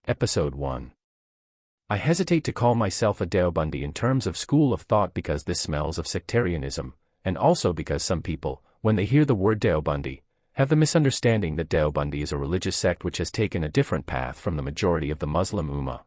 Episode 1. I hesitate to call myself a Deobandi in terms of school of thought because this smells of sectarianism, and also because some people, when they hear the word Deobandi, have the misunderstanding that Deobandi is a religious sect which has taken a different path from the majority of the Muslim Ummah.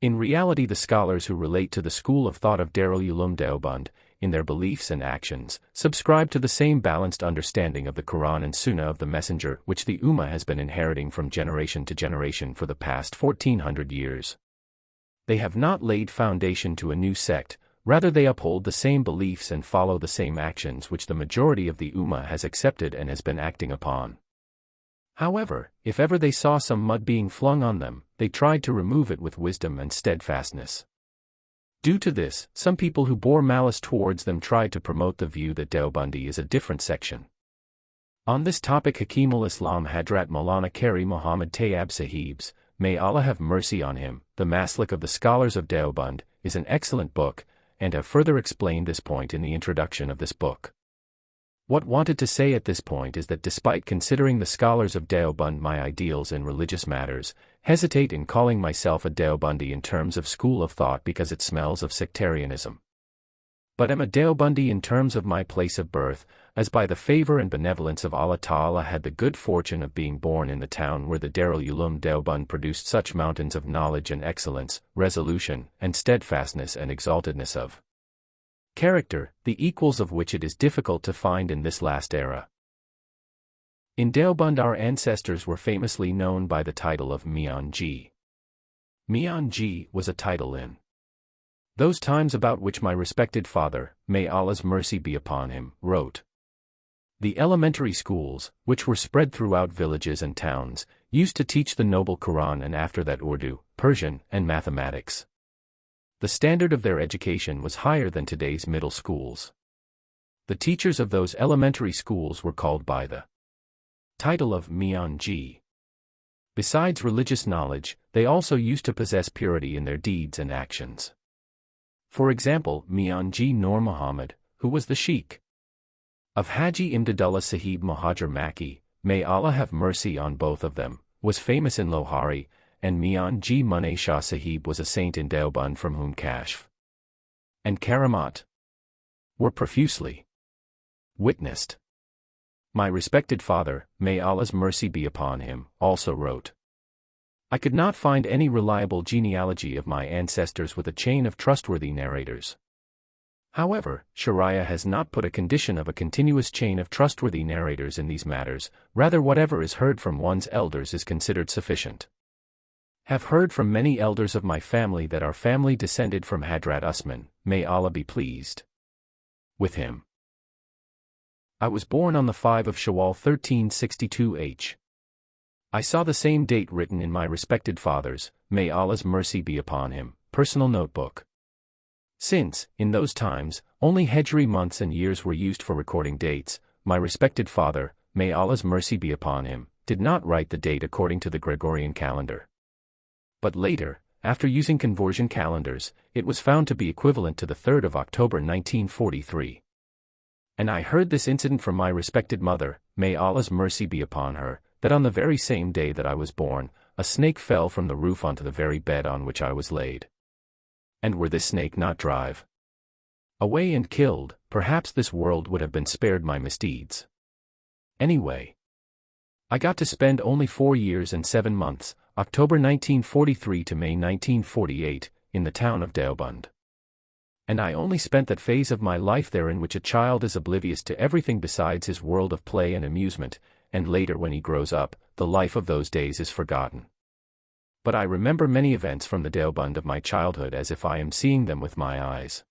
In reality, the scholars who relate to the school of thought of Darul Uloom Deoband, in their beliefs and actions, subscribe to the same balanced understanding of the Qur'an and Sunnah of the Messenger which the Ummah has been inheriting from generation to generation for the past 1400 years. They have not laid foundation to a new sect, rather they uphold the same beliefs and follow the same actions which the majority of the Ummah has accepted and has been acting upon. However, if ever they saw some mud being flung on them, they tried to remove it with wisdom and steadfastness. Due to this, some people who bore malice towards them tried to promote the view that Deobandi is a different section. On this topic, Hakimul Islam Hadrat Maulana Qari Muhammad Tayyab Sahib's, may Allah have mercy on him, the Maslik of the Scholars of Deoband, is an excellent book, and have further explained this point in the introduction of this book. What wanted to say at this point is that despite considering the scholars of Deoband my ideals in religious matters, hesitate in calling myself a Deobandi in terms of school of thought because it smells of sectarianism. But am a Deobandi in terms of my place of birth, as by the favor and benevolence of Allah Ta'ala had the good fortune of being born in the town where the Darul Uloom Deoband produced such mountains of knowledge and excellence, resolution, and steadfastness and exaltedness of character, the equals of which it is difficult to find in this last era. In Deoband our ancestors were famously known by the title of Mian Ji. Mian Ji was a title in those times about which my respected father, may Allah's mercy be upon him, wrote. The elementary schools, which were spread throughout villages and towns, used to teach the noble Quran and after that Urdu, Persian, and mathematics. The standard of their education was higher than today's middle schools. The teachers of those elementary schools were called by the title of Mian Ji. Besides religious knowledge, they also used to possess purity in their deeds and actions. For example, Mian Ji Nur Muhammad, who was the Sheikh of Haji Imdadullah Sahib Muhajir Makki, may Allah have mercy on both of them, was famous in Lohari, and Mian Ji Munay Shah Sahib was a saint in Deoband from whom Kashf and Karamat were profusely witnessed. My respected father, may Allah's mercy be upon him, also wrote. I could not find any reliable genealogy of my ancestors with a chain of trustworthy narrators. However, Sharia has not put a condition of a continuous chain of trustworthy narrators in these matters, rather whatever is heard from one's elders is considered sufficient. Have heard from many elders of my family that our family descended from Hadrat Usman, may Allah be pleased with him. I was born on the 5 of Shawwal 1362 H. I saw the same date written in my respected father's, may Allah's mercy be upon him, personal notebook. Since, in those times, only Hijri months and years were used for recording dates, my respected father, may Allah's mercy be upon him, did not write the date according to the Gregorian calendar. But later, after using conversion calendars, it was found to be equivalent to the 3rd of October 1943. And I heard this incident from my respected mother, may Allah's mercy be upon her, that on the very same day that I was born, a snake fell from the roof onto the very bed on which I was laid. And were this snake not drive away and killed, perhaps this world would have been spared my misdeeds. Anyway, I got to spend only 4 years and 7 months, October 1943 to May 1948, in the town of Deoband. And I only spent that phase of my life there in which a child is oblivious to everything besides his world of play and amusement, and later when he grows up, the life of those days is forgotten. But I remember many events from the Deoband of my childhood as if I am seeing them with my eyes.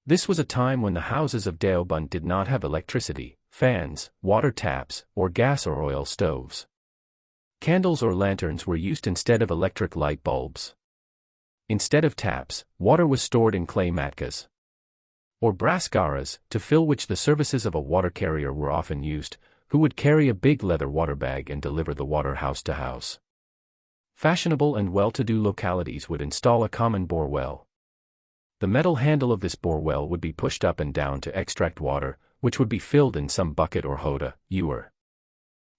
This was a time when the houses of Deoband did not have electricity, fans, water taps, or gas or oil stoves. Candles or lanterns were used instead of electric light bulbs. Instead of taps, water was stored in clay matkas or brass garas, to fill which the services of a water carrier were often used, who would carry a big leather water bag and deliver the water house to house. Fashionable and well-to-do localities would install a common bore well. The metal handle of this bore well would be pushed up and down to extract water, which would be filled in some bucket or hoda, ewer.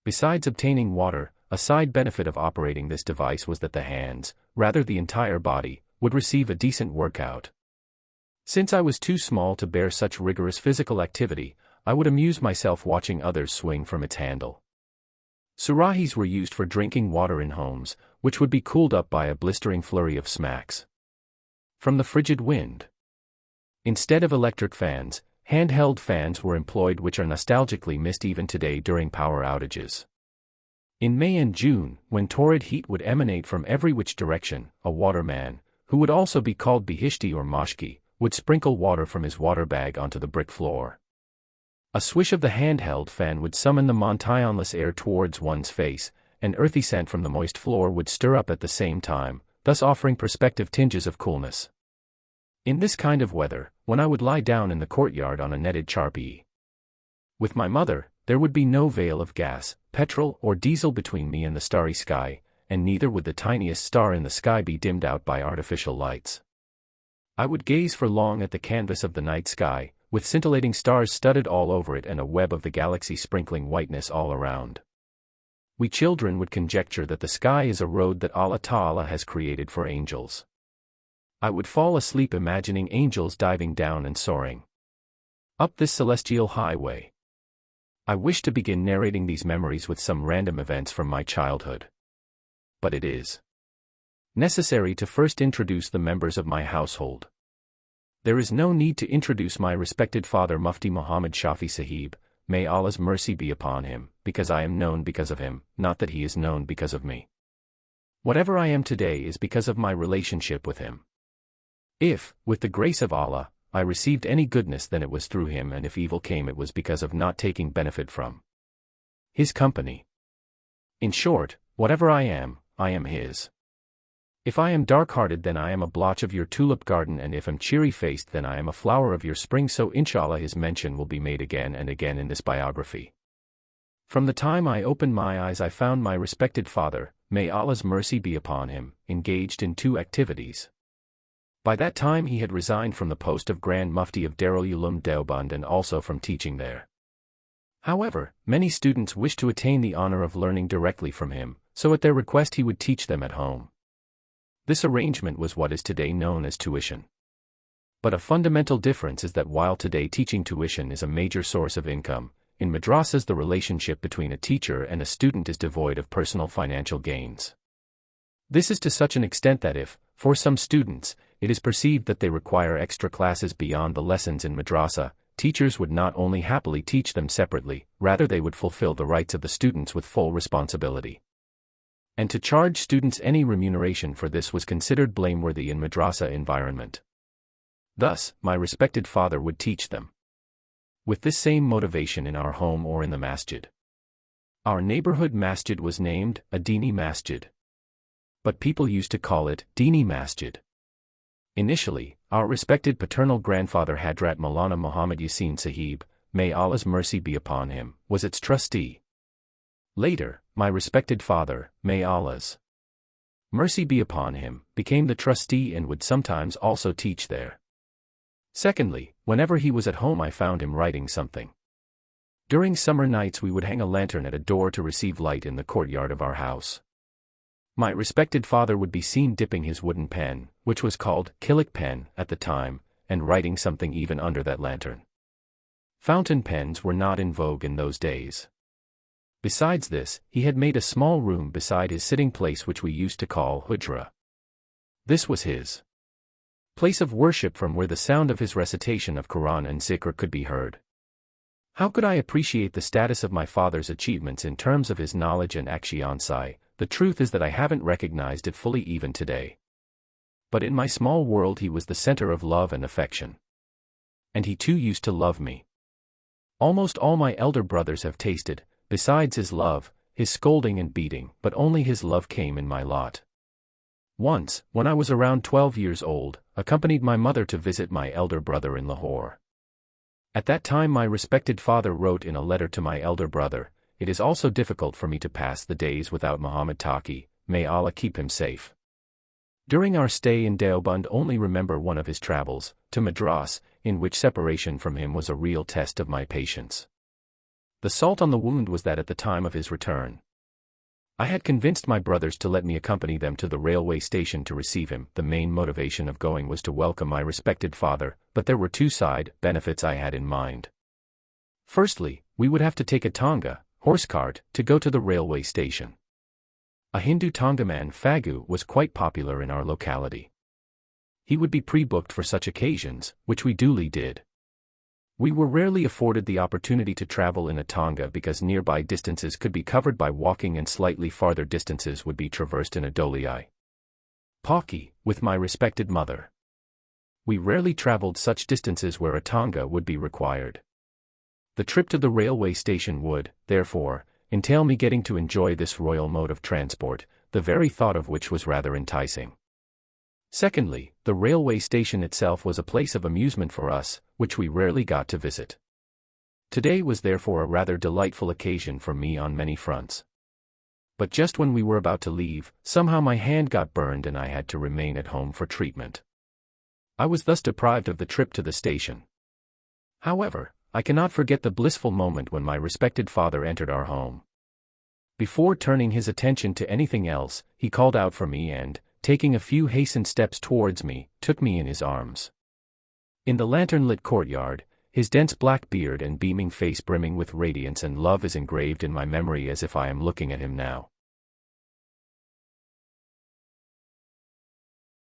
Besides obtaining water, a side benefit of operating this device was that the hands, rather the entire body, would receive a decent workout. Since I was too small to bear such rigorous physical activity, I would amuse myself watching others swing from its handle. Surahis were used for drinking water in homes, which would be cooled up by a blistering flurry of smacks from the frigid wind. Instead of electric fans, handheld fans were employed, which are nostalgically missed even today during power outages. In May and June, when torrid heat would emanate from every which direction, a waterman, who would also be called bihishti or mashki, would sprinkle water from his water bag onto the brick floor. A swish of the handheld fan would summon the monotonous air towards one's face, and earthy scent from the moist floor would stir up at the same time, thus offering prospective tinges of coolness. In this kind of weather, when I would lie down in the courtyard on a netted charpie with my mother, there would be no veil of gas, petrol, or diesel between me and the starry sky, and neither would the tiniest star in the sky be dimmed out by artificial lights. I would gaze for long at the canvas of the night sky, with scintillating stars studded all over it and a web of the galaxy sprinkling whiteness all around. We children would conjecture that the sky is a road that Allah Ta'ala has created for angels. I would fall asleep imagining angels diving down and soaring up this celestial highway. I wish to begin narrating these memories with some random events from my childhood. But it is necessary to first introduce the members of my household. There is no need to introduce my respected father Mufti Muhammad Shafi Sahib, may Allah's mercy be upon him, because I am known because of him, not that he is known because of me. Whatever I am today is because of my relationship with him. If, with the grace of Allah, I received any goodness, then it was through him, and if evil came, it was because of not taking benefit from his company. In short, whatever I am his. If I am dark-hearted, then I am a blotch of your tulip garden, and if I'm cheery-faced, then I am a flower of your spring. So inshallah his mention will be made again and again in this biography. From the time I opened my eyes, I found my respected father, may Allah's mercy be upon him, engaged in two activities. By that time he had resigned from the post of Grand Mufti of Darul Uloom Deoband and also from teaching there. However, many students wished to attain the honor of learning directly from him, so at their request he would teach them at home. This arrangement was what is today known as tuition. But a fundamental difference is that while today teaching tuition is a major source of income, in madrasas the relationship between a teacher and a student is devoid of personal financial gains. This is to such an extent that if, for some students, it is perceived that they require extra classes beyond the lessons in madrasa, teachers would not only happily teach them separately, rather they would fulfill the rights of the students with full responsibility. And to charge students any remuneration for this was considered blameworthy in madrasa environment. Thus, my respected father would teach them with this same motivation in our home or in the masjid. Our neighborhood masjid was named a Dini Masjid, but people used to call it Dini Masjid. Initially, our respected paternal grandfather Hadrat Maulana Muhammad Yasin Sahib, may Allah's mercy be upon him, was its trustee. Later, my respected father, may Allah's mercy be upon him, became the trustee and would sometimes also teach there. Secondly, whenever he was at home I found him writing something. During summer nights we would hang a lantern at a door to receive light in the courtyard of our house. My respected father would be seen dipping his wooden pen, which was called kilik pen at the time, and writing something even under that lantern. Fountain pens were not in vogue in those days. Besides this, he had made a small room beside his sitting place which we used to call hujra. This was his place of worship, from where the sound of his recitation of Qur'an and zikr could be heard. How could I appreciate the status of my father's achievements in terms of his knowledge and action? The truth is that I haven't recognized it fully even today. But in my small world he was the center of love and affection. And he too used to love me. Almost all my elder brothers have tasted, besides his love, his scolding and beating, but only his love came in my lot. Once, when I was around 12 years old, accompanied my mother to visit my elder brother in Lahore. At that time my respected father wrote in a letter to my elder brother, "It is also difficult for me to pass the days without Muhammad Taqi, may Allah keep him safe." During our stay in Deoband only remember one of his travels, to Madras, in which separation from him was a real test of my patience. The salt on the wound was that at the time of his return, I had convinced my brothers to let me accompany them to the railway station to receive him. The main motivation of going was to welcome my respected father, but there were two side benefits I had in mind. Firstly, we would have to take a tonga, horse cart, to go to the railway station. A Hindu tongaman, Fagu, was quite popular in our locality. He would be pre-booked for such occasions, which we duly did. We were rarely afforded the opportunity to travel in a tonga because nearby distances could be covered by walking and slightly farther distances would be traversed in a dolii. Taqi, with my respected mother. We rarely traveled such distances where a tonga would be required. The trip to the railway station would, therefore, entail me getting to enjoy this royal mode of transport, the very thought of which was rather enticing. Secondly, the railway station itself was a place of amusement for us, which we rarely got to visit. Today was therefore a rather delightful occasion for me on many fronts. But just when we were about to leave, somehow my hand got burned and I had to remain at home for treatment. I was thus deprived of the trip to the station. However, I cannot forget the blissful moment when my respected father entered our home. Before turning his attention to anything else, he called out for me and, taking a few hastened steps towards me, took me in his arms. In the lantern-lit courtyard, his dense black beard and beaming face brimming with radiance and love is engraved in my memory as if I am looking at him now.